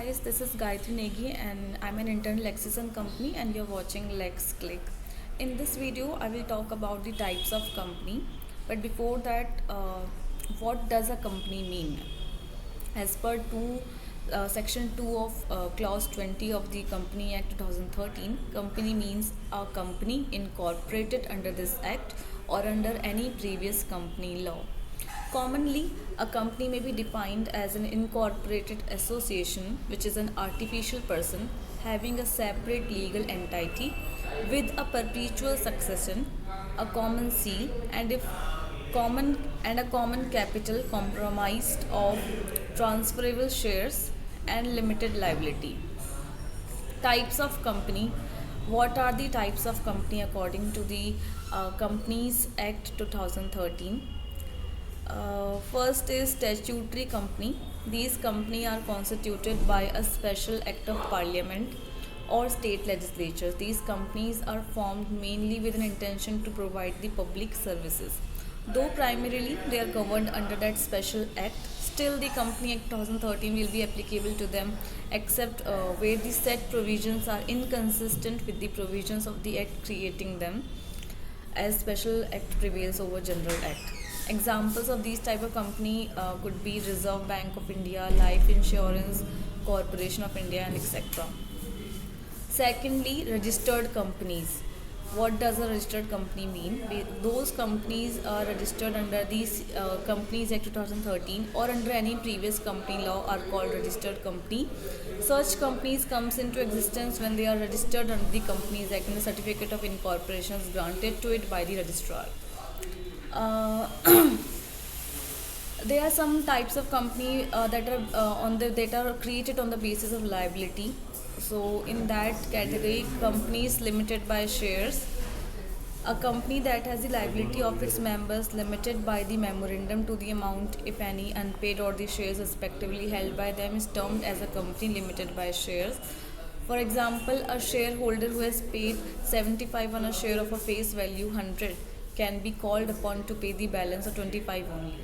guys, this is Gayatri Negi and I'm an intern at Lexison company and you're watching Lex Click. In this video, I will talk about the types of company. But before that, what does a company mean? As per section 2 of clause 20 of the Company Act 2013, company means a company incorporated under this act or under any previous company law. Commonly, a company may be defined as an incorporated association, which is an artificial person having a separate legal entity with a perpetual succession, a common seal, and if common and a common capital comprised of transferable shares and limited liability. Types of company. What are the types of company according to the Companies Act 2013? First is statutory company. These company are constituted by a special act of parliament or state legislatures. These companies are formed mainly with an intention to provide the public services. Though primarily they are governed under that special act, still the Company Act 2013 will be applicable to them except where the set provisions are inconsistent with the provisions of the act creating them, as special act prevails over general act. Examples of these type of company could be Reserve Bank of India, Life Insurance Corporation of India, and etc. Secondly, registered companies. What does a registered company mean? Those companies are registered under these Companies Act 2013 or under any previous company law are called registered company. Such companies comes into existence when they are registered under the Companies Act and the certificate of incorporation is granted to it by the registrar. Uh, there are some types of company that are created on the basis of liability. So in that category, companies limited by shares, a company that has the liability of its members limited by the memorandum to the amount, if any, unpaid or the shares respectively held by them is termed as a company limited by shares. For example, a shareholder who has paid 75 on a share of a face value 100 can be called upon to pay the balance of 25 only.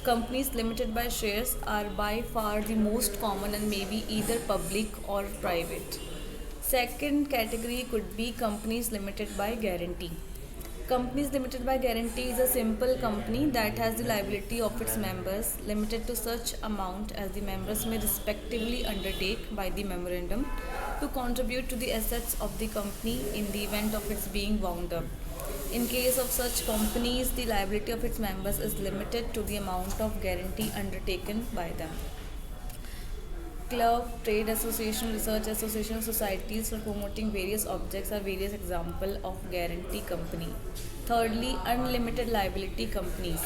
Companies limited by shares are by far the most common and may be either public or private. Second category could be companies limited by guarantee. Companies limited by guarantee is a simple company that has the liability of its members limited to such amount as the members may respectively undertake by the memorandum to contribute to the assets of the company in the event of its being wound up. In case of such companies, the liability of its members is limited to the amount of guarantee undertaken by them. Club, trade association, research association, societies for promoting various objects are various examples of guarantee company. Thirdly, unlimited liability companies.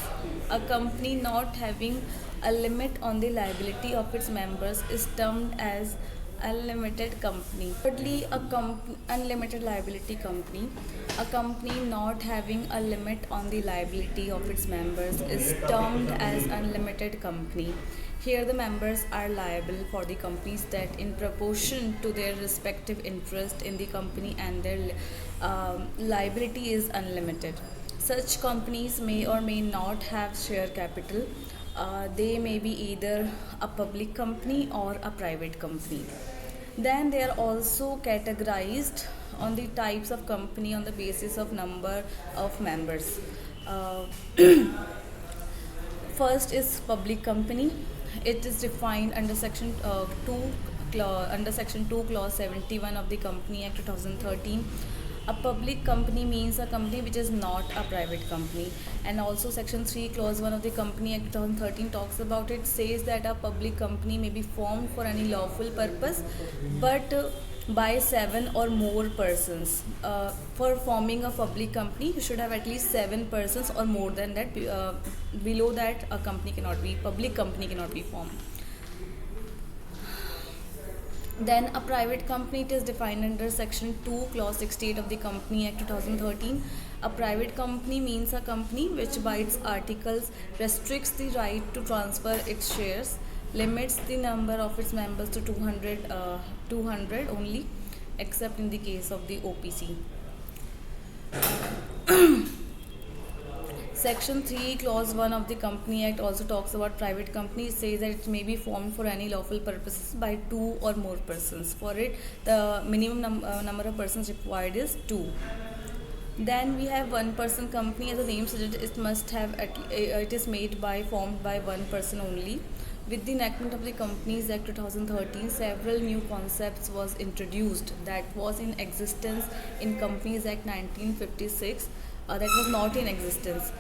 A company not having a limit on the liability of its members is termed as unlimited company. Thirdly, unlimited liability company. A company not having a limit on the liability of its members is termed as unlimited company. Here, the members are liable for the company's debt in proportion to their respective interest in the company, and their liability is unlimited. Such companies may or may not have share capital. They may be either a public company or a private company. Then they are also categorized on the types of company on the basis of number of members. Uh, First is public company. It is defined under section 2 clause 71 of the Company Act 2013. A public company means a company which is not a private company, and also section 3 clause 1 of the Company Act 2013 talks about it, says that a public company may be formed for any lawful purpose, but by 7 or more persons. For forming a public company, you should have at least 7 persons or more than that. Below that, a public company cannot be formed. Then a private company, it is defined under section 2 clause 68 of the Company Act 2013. A private company means a company which by its articles restricts the right to transfer its shares, limits the number of its members to 200 only, except in the case of the OPC. Section 3, Clause 1 of the Company Act also talks about private companies. It says that it may be formed for any lawful purposes by two or more persons. For it, the minimum number of persons required is two. Then we have one person company. As the name suggests, it must have it is formed by one person only. With the enactment of the Companies Act 2013, several new concepts was introduced that was in existence in Companies Act 1956, that was not in existence,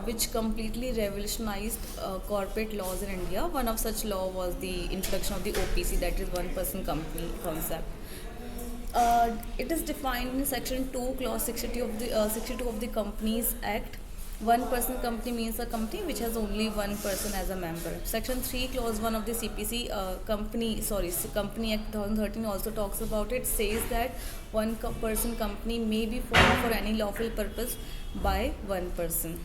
which completely revolutionized corporate laws in India. One of such law was the introduction of the OPC, that is one person company concept. It is defined in Section 2, Clause 62 of the Companies Act. One person company means a company which has only one person as a member. Section 3, Clause 1 of the Company Act 2013 also talks about it. Says that one person company may be formed for any lawful purpose by one person.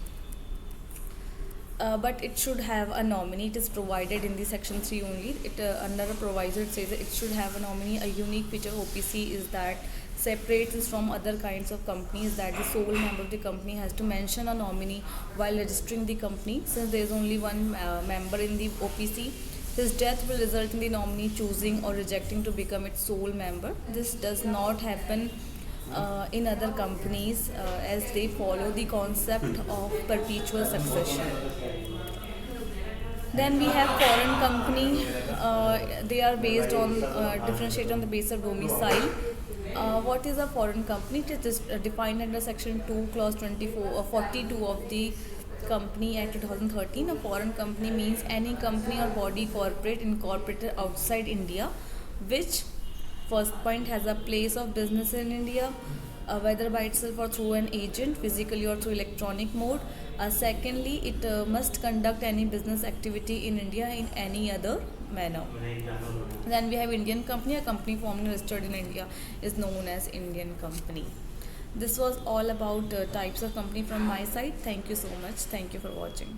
But it should have a nominee. It is provided in the section 3 only. It under a proviso it says that it should have a nominee. A unique feature of OPC is that separates it from other kinds of companies, that the sole member of the company has to mention a nominee while registering the company. Since there is only one member in the OPC, his death will result in the nominee choosing or rejecting to become its sole member. This does not happen in other companies, as they follow the concept of perpetual succession. Then we have foreign company. They are based on differentiate on the basis of domicile. What is a foreign company? It is defined under Section 2, Clause 42 of the Company Act 2013. A foreign company means any company or body corporate incorporated outside India, which first point has a place of business in India, whether by itself or through an agent, physically or through electronic mode. Secondly, it must conduct any business activity in India in any other manner. Then we have Indian company. A company formed and registered in India is known as Indian company. This was all about types of company from my side. Thank you so much. Thank you for watching.